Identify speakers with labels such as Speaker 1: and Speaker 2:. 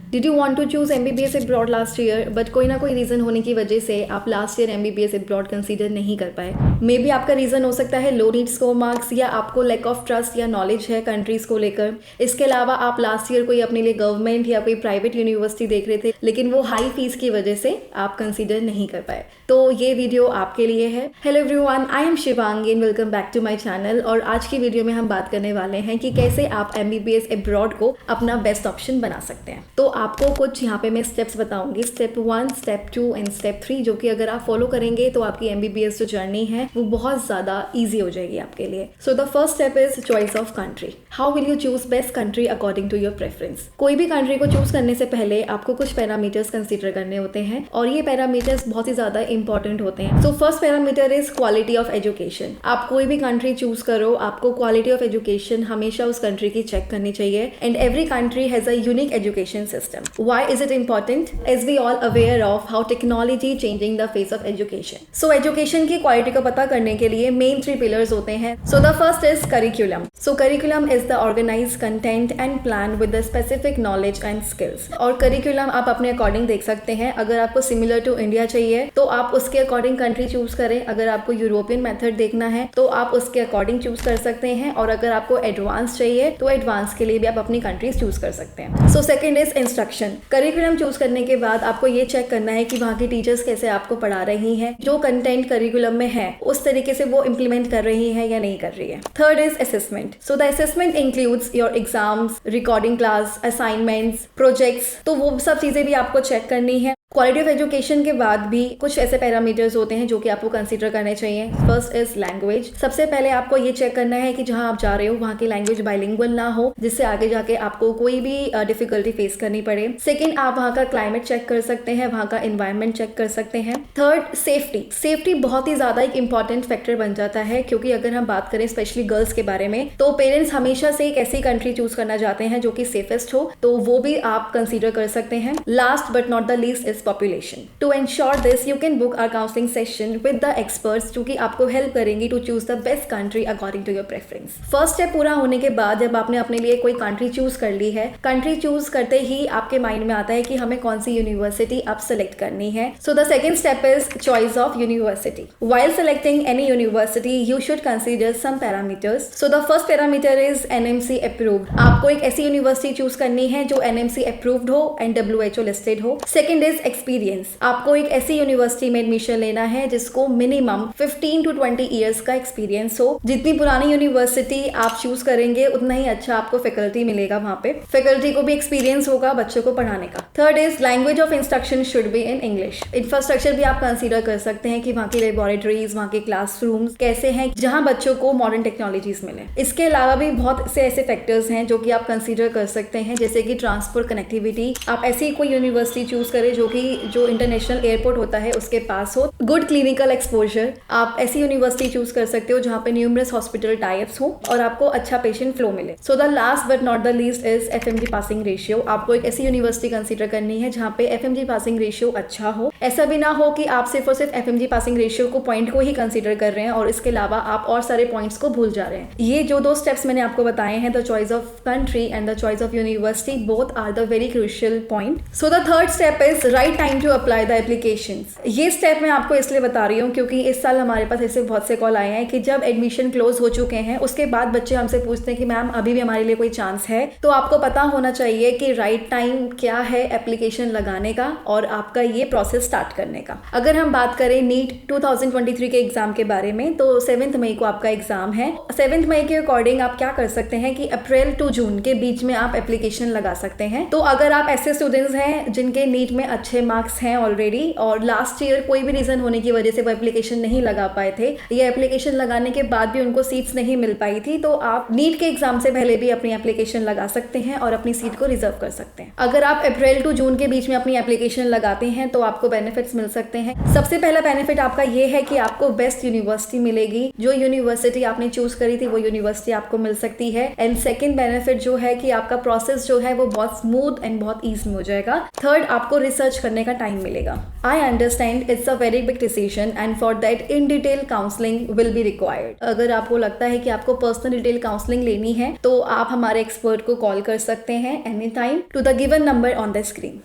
Speaker 1: Did you want to choose MBBS abroad last year but कोई ना कोई reason होने की वजह से आप last year MBBS abroad consider नहीं कर पाए। मे बी आपका रीजन हो सकता है लो नीड स्कोर मार्क्स या आपको लैक ऑफ ट्रस्ट या नॉलेज है कंट्रीज को लेकर। इसके अलावा आप लास्ट ईयर कोई अपने लिए गवर्नमेंट या कोई प्राइवेट यूनिवर्सिटी देख रहे थे लेकिन वो हाई फीस की वजह से आप कंसीडर नहीं कर पाए। तो ये वीडियो आपके लिए है। Hello everyone, I am Shivangi and welcome back to my channel. और आज की वीडियो में हम बात करने वाले हैं कि कैसे आप एमबीबीएस अब्रॉड को अपना बेस्ट ऑप्शन बना सकते हैं। तो आपको कुछ यहाँ पे मैं स्टेप्स बताऊंगी, स्टेप 1, स्टेप 2 एंड स्टेप 3, जो कि अगर आप फॉलो करेंगे तो आपकी एमबीबीएस जो जर्नी है वो बहुत ज्यादा ईजी हो जाएगी आपके लिए। So the first step is choice of country. How will you choose best country according to your preference. कोई भी कंट्री को चूज करने से पहले आपको कुछ पैरामीटर्स कंसिडर करने होते हैं और ये पैरामीटर्स बहुत ही ज्यादा इंपॉर्टेंट होते हैं। So first parameter is quality of education. आप कोई भी कंट्री चूज करो, आपको क्वालिटी ऑफ एजुकेशन हमेशा उस कंट्री की चेक करनी चाहिए। And every country has a unique education system. Why is it important? As we all aware of how technology changing the face of education. So education की quality को पता करने के लिए मेन 3 पिलर्स होते हैं। So the first is curriculum. So curriculum is the organize content and plan with the specific knowledge and skills. और curriculum आप अपने अकॉर्डिंग देख सकते हैं। अगर आपको सिमिलर टू इंडिया चाहिए तो आप उसके अकॉर्डिंग कंट्री चूज करें। अगर आपको यूरोपियन मेथड देखना है तो आप उसके अकॉर्डिंग चूज कर सकते हैं। और अगर आपको एडवांस चाहिए तो एडवांस के लिए भी आप अपनी कंट्रीज चूज कर सकते हैं। So second is instruction. Curriculum choose करने के बाद आपको ये चेक करना है कि वहाँ की टीचर्स कैसे आपको पढ़ा रही हैं, जो कंटेंट करिकुलम में है उस तरीके से वो इंप्लीमेंट कर रही है या नहीं कर रही है। Third is assessment. So the assessment includes your exams, recording class, assignments, projects. तो वो सब चीजें भी आपको चेक करनी है। क्वालिटी ऑफ एजुकेशन के बाद भी कुछ ऐसे पैरामीटर्स होते हैं जो कि आपको कंसीडर करने चाहिए। First is language. सबसे पहले आपको ये चेक करना है कि जहां आप जा रहे हो वहां की लैंग्वेज बाइलिंगुअल ना हो, जिससे आगे जाके आपको कोई भी डिफिकल्टी फेस करनी पड़े। सेकंड, आप वहां का क्लाइमेट चेक कर सकते हैं, वहां का एनवायरनमेंट चेक कर सकते हैं। Third, safety. सेफ्टी बहुत ही ज्यादा एक इंपॉर्टेंट फैक्टर बन जाता है, क्योंकि अगर हम बात करें स्पेशली गर्ल्स के बारे में तो पेरेंट्स हमेशा से एक ऐसी कंट्री चूज करना चाहते हैं जो कि सेफेस्ट हो, तो वो भी आप कंसीडर कर सकते हैं। Last but not the least is population. To ensure this, you can book our counseling session with the experts जो कि आपको हेल्प करेंगी to choose the best country according to your preference. First step पूरा होने के बाद जब आपने अपने लिए कोई कंट्री चूज कर ली है, कंट्री चूज करते ही आपके माइंड में आता है कि हमें कौन सी यूनिवर्सिटी अब सेलेक्ट करनी है। So the second step is choice of university. While selecting any university, you should consider some parameters. So the first parameter is NMC approved. आपको एक ऐसी यूनिवर्सिटी चूज करनी है जो NMC approved हो एंड WHO listed हो। Second is experience. आपको एक ऐसी यूनिवर्सिटी में एडमिशन लेना है जिसको मिनिमम 15 to 20 इयर्स का एक्सपीरियंस हो। जितनी पुरानी यूनिवर्सिटी आप चूज करेंगे उतना ही अच्छा आपको फैकल्टी मिलेगा, वहां पे फैकल्टी को भी एक्सपीरियंस होगा बच्चों को पढ़ाने का। Third is language of instruction should be in English. Infrastructure भी आप कंसीडर कर सकते हैं कि वहाँ की लेबोरेटरीज, वहाँ के क्लासरूम्स कैसे हैं जहाँ बच्चों को मॉडर्न टेक्नोलॉजीज मिले। इसके अलावा भी बहुत से ऐसे फैक्टर्स हैं जो कि आप कंसीडर कर सकते हैं, जैसे कि ट्रांसपोर्ट कनेक्टिविटी। आप ऐसी कोई यूनिवर्सिटी चूज करें जो इंटरनेशनल एयरपोर्ट होता है उसके पास हो। Good clinical exposure. आप ऐसी यूनिवर्सिटी चूज कर सकते हो जहाँ पे न्यूमरस हॉस्पिटल टाइप्स हो और आपको अच्छा पेशेंट फ्लो मिले। So the last but not the least is FMG passing ratio. आपको एक ऐसी यूनिवर्सिटी कंसीडर करनी है जहाँ पे FMG पासिंग रेशियो अच्छा हो। ऐसा भी ना हो कि आप सिर्फ और सिर्फ FMG पासिंग रेशियो को पॉइंट को ही कंसीडर कर रहे हैं और इसके अलावा आप और सारे पॉइंट्स को भूल जा रहे हैं। ये जो 2 स्टेप्स मैंने आपको बताए हैं, the choice of country and the choice of university, both are the very crucial point. So the third step is right time to apply the applications. ये स्टेप मैं आपको इसलिए बता रही हूँ क्योंकि इस साल हमारे पास ऐसे बहुत से कॉल आए हैं कि जब एडमिशन क्लोज हो चुके हैं उसके बाद बच्चे हमसे पूछते हैं कि मैम अभी भी हमारे लिए कोई चांस है। तो आपको पता होना चाहिए कि राइट टाइम क्या है एप्लीकेशन लगाने का और आपका ये प्रोसेस स्टार्ट करने का। अगर हम बात करें नीट 2023 के एग्जाम के बारे में तो 7 मई को आपका एग्जाम है। 7 मई के अकॉर्डिंग आप क्या कर सकते हैं कि अप्रैल टू जून के बीच में आप एप्लीकेशन लगा सकते हैं। तो अगर आप ऐसे स्टूडेंट्स हैं जिनके नीट में अच्छे मार्क्स हैं ऑलरेडी और लास्ट ईयर कोई भी रीजन होने की वजह से वो एप्लीकेशन नहीं लगा पाए थे या एप्लीकेशन लगाने के बाद भी उनको सीट्स नहीं मिल पाई थी, तो आप नीट के एग्जाम से पहले भी अपनी एप्लीकेशन लगा सकते हैं और अपनी सीट को रिजर्व कर सकते हैं। अगर आप अप्रैल टू जून के बीच में अपनी एप्लीकेशन लगाते हैं तो आपको बेनिफिट्स मिल सकते हैं। सबसे पहला बेनिफिट आपका ये है कि आपको बेस्ट यूनिवर्सिटी मिलेगी। जो यूनिवर्सिटी आपने चूज करी थी वो यूनिवर्सिटी आपको मिल सकती है। एंड सेकंड बेनिफिट जो है कि आपका प्रोसेस जो है वो बहुत स्मूथ एंड बहुत ईजी हो जाएगा। थर्ड, आपको रिसर्च करने का टाइम मिलेगा। I understand it's a very big decision and for that in detail counselling will be required. अगर आपको लगता है कि आपको पर्सनल डिटेल काउंसलिंग लेनी है तो आप हमारे एक्सपर्ट को कॉल कर सकते हैं any time to the given number on the screen.